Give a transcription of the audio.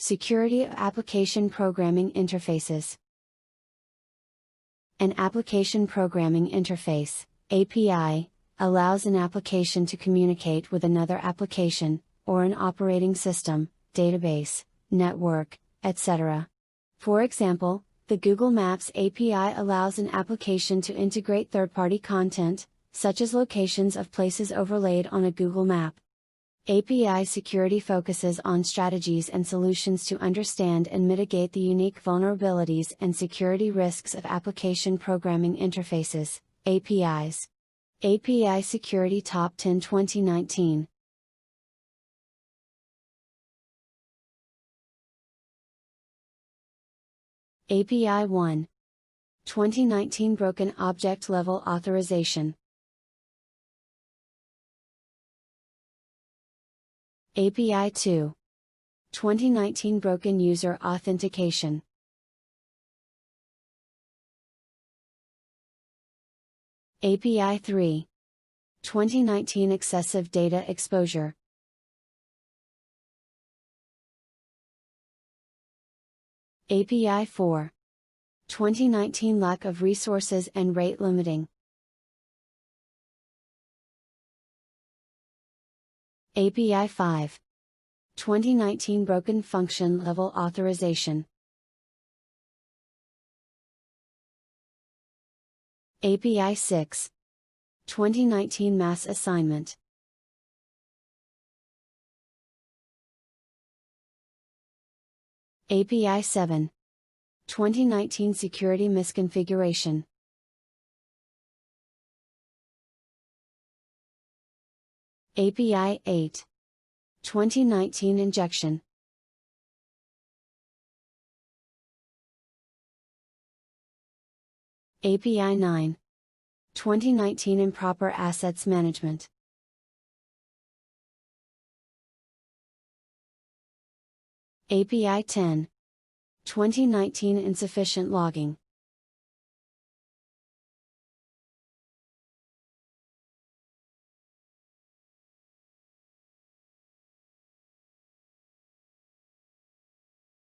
Security of Application Programming Interfaces. An Application Programming Interface, API, allows an application to communicate with another application, or an operating system, database, network, etc. For example, the Google Maps API allows an application to integrate third-party content, such as locations of places overlaid on a Google map. API security focuses on strategies and solutions to understand and mitigate the unique vulnerabilities and security risks of application programming interfaces, APIs. API Security Top 10 2019. API 1. 2019 Broken Object Level Authorization. API 2. 2019 Broken User Authentication. API 3. 2019 Excessive Data Exposure. API 4. 2019 Lack of Resources and Rate Limiting. API 5. 2019 Broken Function Level Authorization. API 6. 2019 Mass Assignment. API 7. 2019 Security Misconfiguration. API 8. 2019 Injection. API 9. 2019 Improper Assets Management. API 10. 2019 Insufficient Logging.